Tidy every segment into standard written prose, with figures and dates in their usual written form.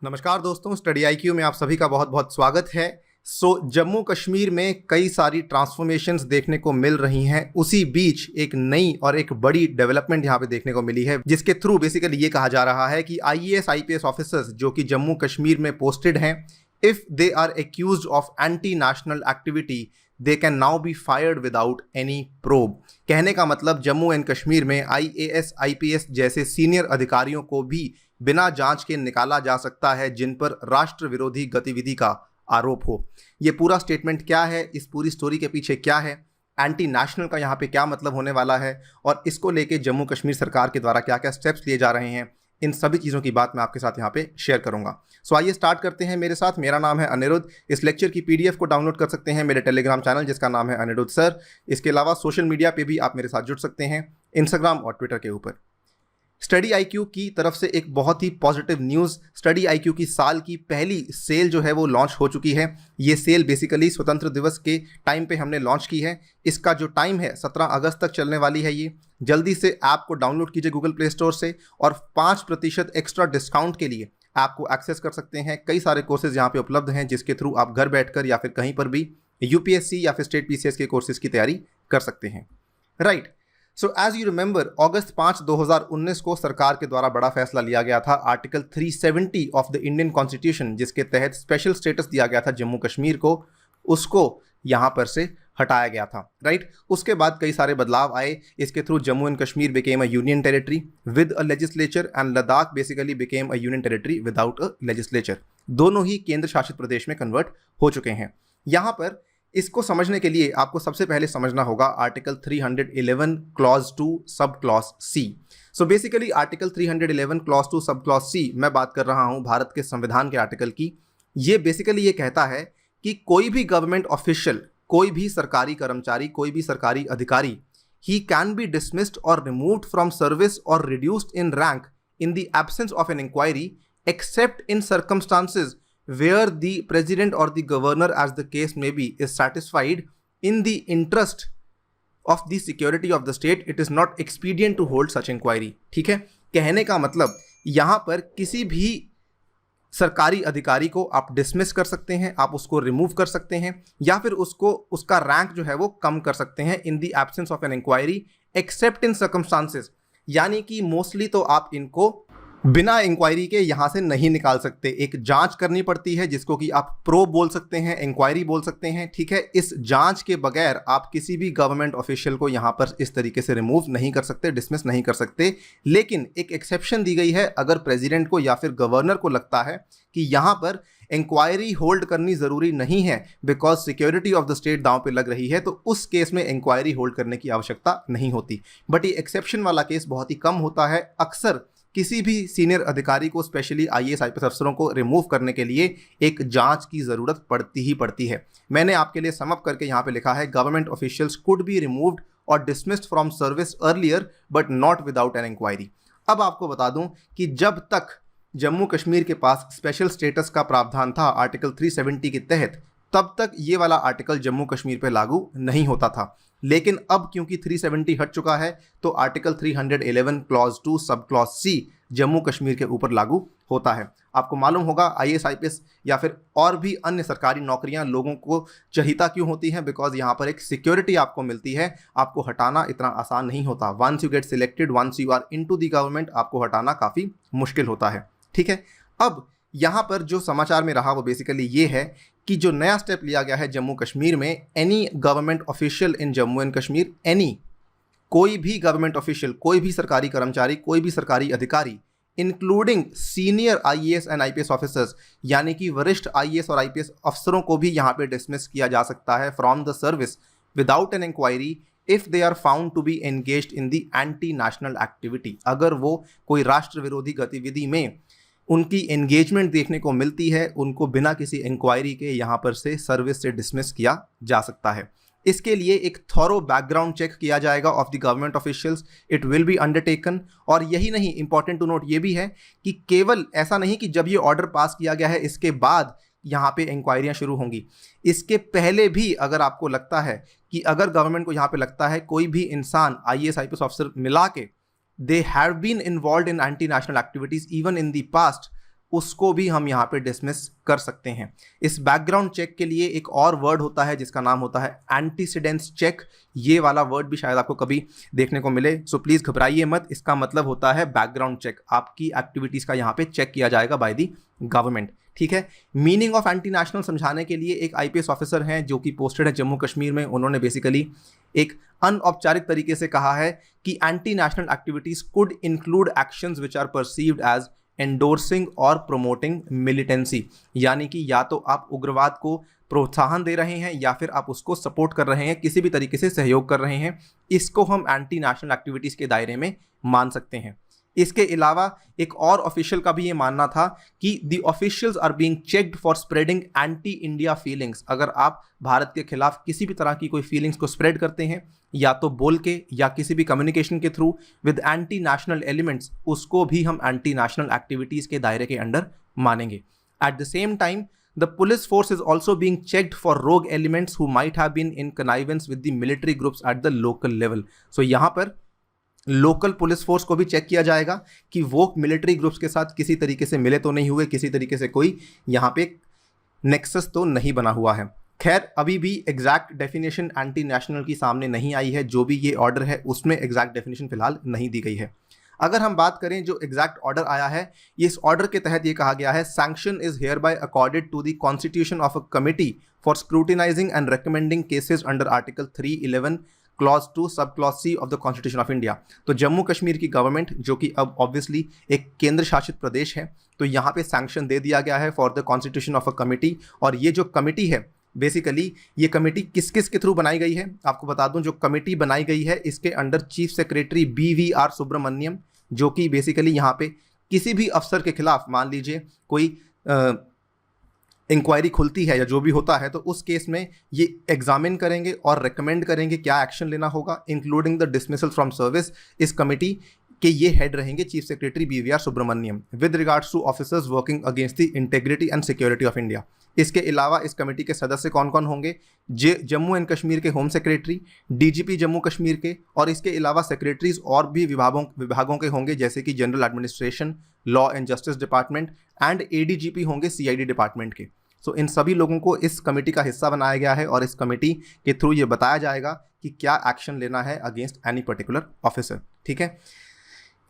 नमस्कार दोस्तों, study IQ में आप सभी का बहुत बहुत स्वागत है। जम्मू कश्मीर में कई सारी ट्रांसफॉर्मेशंस देखने को मिल रही हैं। उसी बीच एक नई और एक बड़ी डेवलपमेंट यहाँ पे देखने को मिली है, जिसके थ्रू बेसिकली ये कहा जा रहा है कि आईएएस आईपीएस ऑफिसर्स जो कि जम्मू कश्मीर में पोस्टेड हैं, if they are accused of anti national activity they can now be fired without any probe. कहने का मतलब जम्मू एंड कश्मीर में आईएएस आईपीएस जैसे सीनियर अधिकारियों को भी बिना जांच के निकाला जा सकता है जिन पर राष्ट्र विरोधी गतिविधि का आरोप हो। ये पूरा स्टेटमेंट क्या है, इस पूरी स्टोरी के पीछे क्या है, एंटी नेशनल का यहाँ पे क्या मतलब होने वाला है और इसको लेके जम्मू कश्मीर सरकार के द्वारा क्या क्या स्टेप्स लिए जा रहे हैं, इन सभी चीज़ों की बात मैं आपके साथ यहाँ पे शेयर करूंगा। सो आइए स्टार्ट करते हैं मेरे साथ। मेरा नाम है अनिरुद्ध। इस लेक्चर की पीडीएफ को डाउनलोड कर सकते हैं मेरे टेलीग्राम चैनल जिसका नाम है अनिरुद्ध सर। इसके अलावा सोशल मीडिया पे भी आप मेरे साथ जुड़ सकते हैं, इंस्टाग्राम और ट्विटर के ऊपर। स्टडी आईक्यू की तरफ से एक बहुत ही पॉजिटिव न्यूज़, स्टडी आईक्यू की साल की पहली सेल जो है वो लॉन्च हो चुकी है। ये सेल बेसिकली स्वतंत्र दिवस के टाइम पे हमने लॉन्च की है। इसका जो टाइम है 17 अगस्त तक चलने वाली है। ये जल्दी से ऐप को डाउनलोड कीजिए गूगल प्ले स्टोर से और 5% एक्स्ट्रा डिस्काउंट के लिए ऐप को एक्सेस कर सकते हैं। कई सारे कोर्सेज यहाँ पे उपलब्ध हैं जिसके थ्रू आप घर बैठकर या फिर कहीं पर भी यूपीएससी या फिर स्टेट पीसीएस के कोर्सेज की तैयारी कर सकते हैं। Right. So as you remember, August 5, 2019 को सरकार के द्वारा बड़ा फैसला लिया गया था article 370 of the Indian constitution, जिसके तहत स्पेशल स्टेटस दिया गया था जम्मू कश्मीर को, उसको यहाँ पर से हटाया गया था। राइट। उसके बाद कई सारे बदलाव आए। इसके through Jammu and Kashmir became a union territory with a legislature and Ladakh basically became a union territory without a legislature. दोनों ही केंद्र शासित प्रदेश में कन्वर्ट हो चुके हैं। यहाँ पर इसको समझने के लिए आपको सबसे पहले समझना होगा article 311 clause 2 sub clause C. So basically article 311 clause 2 sub clause सी, मैं बात कर रहा हूं भारत के संविधान के आर्टिकल की। ये बेसिकली ये कहता है कि कोई भी गवर्नमेंट ऑफिशियल, कोई भी सरकारी कर्मचारी, कोई भी सरकारी अधिकारी, ही कैन बी डिसमिस्ड और रिमूव्ड फ्रॉम सर्विस और reduced in rank in the absence of an inquiry except in circumstances where the president or the governor, as the case may be, is satisfied in the interest of the security of the state, it is not expedient to hold such inquiry। ठीक है। कहने का मतलब यहाँ पर किसी भी सरकारी अधिकारी को आप डिसमिस कर सकते हैं, आप उसको रिमूव कर सकते हैं या फिर उसको उसका रैंक जो है वो कम कर सकते हैं in the absence of an inquiry except in circumstances. यानी कि मोस्टली तो आप इनको बिना इंक्वायरी के यहाँ से नहीं निकाल सकते। एक जांच करनी पड़ती है जिसको कि आप प्रोब बोल सकते हैं, इंक्वायरी बोल सकते हैं। ठीक है। इस जांच के बगैर आप किसी भी गवर्नमेंट ऑफिशियल को यहाँ पर इस तरीके से रिमूव नहीं कर सकते, डिसमिस नहीं कर सकते। लेकिन एक एक्सेप्शन दी गई है, अगर प्रेसिडेंट को या फिर गवर्नर को लगता है कि यहाँ पर इंक्वायरी होल्ड करनी ज़रूरी नहीं है because security of the state दांव पे लग रही है, तो उस केस में इंक्वायरी होल्ड करने की आवश्यकता नहीं होती। बट ये एक्सेप्शन वाला केस बहुत ही कम होता है। अक्सर किसी भी सीनियर अधिकारी को, स्पेशली आईएएस आईपीएस अफसरों को रिमूव करने के लिए एक जांच की ज़रूरत पड़ती ही पड़ती है। मैंने आपके लिए समअप करके यहाँ पे लिखा है, government officials could be removed or dismissed from service earlier but not without an inquiry. अब आपको बता दूं कि जब तक जम्मू कश्मीर के पास स्पेशल स्टेटस का प्रावधान था आर्टिकल 370 के तहत, तब तक ये वाला आर्टिकल जम्मू कश्मीर पे लागू नहीं होता था। लेकिन अब क्योंकि 370 हट चुका है तो आर्टिकल 311 क्लॉज 2 सब क्लॉज सी जम्मू कश्मीर के ऊपर लागू होता है। आपको मालूम होगा आईएएस आईपीएस या फिर और भी अन्य सरकारी नौकरियां लोगों को चाहिता क्यों होती हैं, बिकॉज यहाँ पर एक सिक्योरिटी आपको मिलती है। आपको हटाना इतना आसान नहीं होता। Once you get selected, once you are into the government, आपको हटाना काफ़ी मुश्किल होता है। ठीक है। अब यहाँ पर जो समाचार में रहा वो बेसिकली ये है कि जो नया स्टेप लिया गया है जम्मू कश्मीर में, any government official in Jammu and Kashmir, any, कोई भी गवर्नमेंट ऑफिशियल, कोई भी सरकारी कर्मचारी, कोई भी सरकारी अधिकारी, including senior IAS and IPS officers, यानी कि वरिष्ठ आईएएस और आईपीएस अफसरों को भी यहाँ पे डिसमिस किया जा सकता है from the service without an inquiry if they are found to be engaged in the anti national activity. अगर वो कोई राष्ट्र विरोधी गतिविधि में उनकी एंगेजमेंट देखने को मिलती है, उनको बिना किसी इंक्वायरी के यहाँ पर से सर्विस से डिसमिस किया जा सकता है। इसके लिए एक थॉरो बैकग्राउंड चेक किया जाएगा of the government officials, it will be undertaken. और यही नहीं, इंपॉर्टेंट टू नोट ये भी है कि केवल ऐसा नहीं कि जब ये ऑर्डर पास किया गया है इसके बाद यहाँ पे इंक्वायरियाँ शुरू होंगी, इसके पहले भी अगर आपको लगता है कि अगर गवर्नमेंट को यहाँ पे लगता है कोई भी इंसान आईएएस आईपीएस ऑफिसर मिला के they have been involved in anti-national activities even in the past, उसको भी हम यहाँ पे डिसमिस कर सकते हैं। इस बैकग्राउंड चेक के लिए एक और वर्ड होता है जिसका नाम होता है एंटीसीडेंट्स चेक। ये वाला वर्ड भी शायद आपको कभी देखने को मिले, सो प्लीज़ घबराइए मत। इसका मतलब होता है बैकग्राउंड चेक, आपकी एक्टिविटीज़ का यहाँ पे चेक किया जाएगा बाय द गवर्नमेंट, ठीक है। मीनिंग ऑफ एंटी नेशनल समझाने के लिए एक आईपीएस ऑफिसर हैं जो कि पोस्टेड है जम्मू कश्मीर में। उन्होंने बेसिकली एक अनौपचारिक तरीके से कहा है कि anti national activities could include actions which are perceived as endorsing और प्रोमोटिंग मिलिटेंसी, यानी कि या तो आप उग्रवाद को प्रोत्साहन दे रहे हैं या फिर आप उसको सपोर्ट कर रहे हैं, किसी भी तरीके से सहयोग कर रहे हैं, इसको हम एंटी नेशनल एक्टिविटीज़ के दायरे में मान सकते हैं। इसके अलावा एक और ऑफिशियल का भी ये मानना था कि the officials are being checked for spreading anti India feelings. अगर आप भारत के खिलाफ किसी भी तरह की कोई फीलिंग्स को स्प्रेड करते हैं, या तो बोल के या किसी भी कम्युनिकेशन के through with anti national elements, उसको भी हम एंटी नेशनल एक्टिविटीज़ के दायरे के अंडर मानेंगे। At the same time the police force is also being checked for rogue elements who might have been in connivance with the military groups at the local level। so यहाँ पर local police force को भी check किया जाएगा कि वो military groups के साथ किसी तरीके से मिले तो नहीं हुए, किसी तरीके से कोई यहाँ पे नेक्सस तो नहीं बना हुआ है। खैर अभी भी एग्जैक्ट डेफिनेशन एंटी नेशनल की सामने नहीं आई है, जो भी ये ऑर्डर है उसमें एग्जैक्ट डेफिनेशन फिलहाल नहीं दी गई है। अगर हम बात करें जो एग्जैक्ट ऑर्डर आया है, इस ऑर्डर के तहत ये कहा गया है sanction is hereby accorded to the constitution of a committee for scrutinising and recommending cases under article 311 clause 2 sub clause C of the constitution of India. तो जम्मू कश्मीर की गवर्नमेंट, जो कि अब ऑब्वियसली एक केंद्र शासित प्रदेश है, तो यहाँ पे सैंक्शन दे दिया गया है for the constitution of a committee. और ये जो कमिटी है बेसिकली, ये कमेटी किस किस के थ्रू बनाई गई है आपको बता दूं। जो कमेटी बनाई गई है इसके under chief secretary BVR Subrahmanyam, जो कि बेसिकली यहाँ पे किसी भी अफसर के खिलाफ मान लीजिए कोई इंक्वायरी खुलती है या जो भी होता है, तो उस केस में ये एग्जामिन करेंगे और रेकमेंड करेंगे क्या एक्शन लेना होगा, including the dismissal from service. इस कमेटी के ये हेड रहेंगे chief secretary BVR Subrahmanyam with regards to officers working against the integrity and security of India. इसके अलावा इस कमेटी के सदस्य कौन कौन होंगे? जम्मू एंड कश्मीर के home secretary, DGP Jammu Kashmir के, और इसके अलावा सेक्रेटरीज और भी विभागों के होंगे जैसे कि general administration, law and justice department and ADGP होंगे CID डिपार्टमेंट के। सो इन सभी लोगों को इस कमेटी का हिस्सा बनाया गया है और इस कमेटी के थ्रू ये बताया जाएगा कि क्या एक्शन लेना है अगेंस्ट एनी पर्टिकुलर ऑफिसर, ठीक है।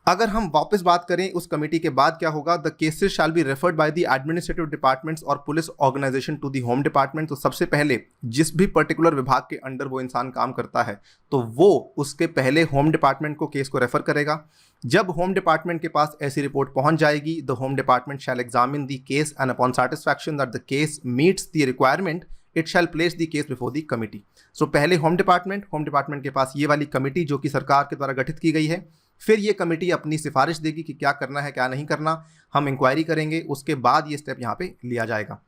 अगर हम वापस बात करें उस कमेटी के बाद क्या होगा, the cases shall be referred by the administrative departments और police organisation to the home department. तो सबसे पहले जिस भी पर्टिकुलर विभाग के अंडर वो इंसान काम करता है, तो वो उसके पहले होम डिपार्टमेंट को केस को रेफर करेगा। जब होम डिपार्टमेंट के पास ऐसी रिपोर्ट पहुंच जाएगी, the home department shall examine the case and upon satisfaction that the case meets the requirement it shall place the case before the committee. So पहले home department के पास ये वाली कमिटी जो कि सरकार के द्वारा गठित की गई है, फिर ये कमेटी अपनी सिफारिश देगी कि क्या करना है क्या नहीं करना, हम इंक्वायरी करेंगे, उसके बाद ये स्टेप यहाँ पे लिया जाएगा।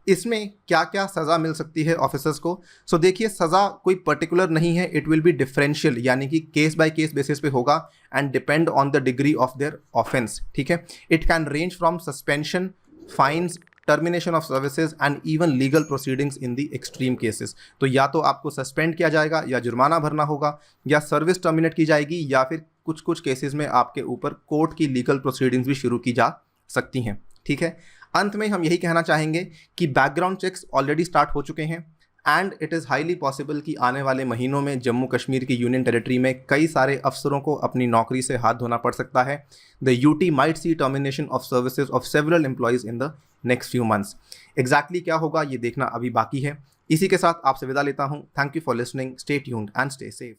इसमें क्या क्या सज़ा मिल सकती है ऑफिसर्स को? सो देखिए, सज़ा कोई पर्टिकुलर नहीं है, इट विल बी डिफरेंशियल, यानी कि केस बाय केस बेसिस पे होगा and depend on the degree of their offence, ठीक है। It can range from suspension, fines, termination of services and even legal proceedings in the extreme cases. तो या तो आपको सस्पेंड किया जाएगा या जुर्माना भरना होगा या सर्विस टर्मिनेट की जाएगी या फिर कुछ कुछ केसेस में आपके ऊपर कोर्ट की लीगल प्रोसीडिंग्स भी शुरू की जा सकती हैं, ठीक है। अंत में हम यही कहना चाहेंगे कि बैकग्राउंड चेक्स ऑलरेडी स्टार्ट हो चुके हैं and it is highly possible कि आने वाले महीनों में जम्मू कश्मीर की यूनियन टेरिटरी में कई सारे अफसरों को अपनी नौकरी से हाथ धोना पड़ सकता है। The UT might see termination of services of several employees in the next few months. Exactly क्या होगा ये देखना अभी बाकी है। इसी के साथ आपसे विदा लेता हूँ। Thank you for listening, stay tuned and stay safe.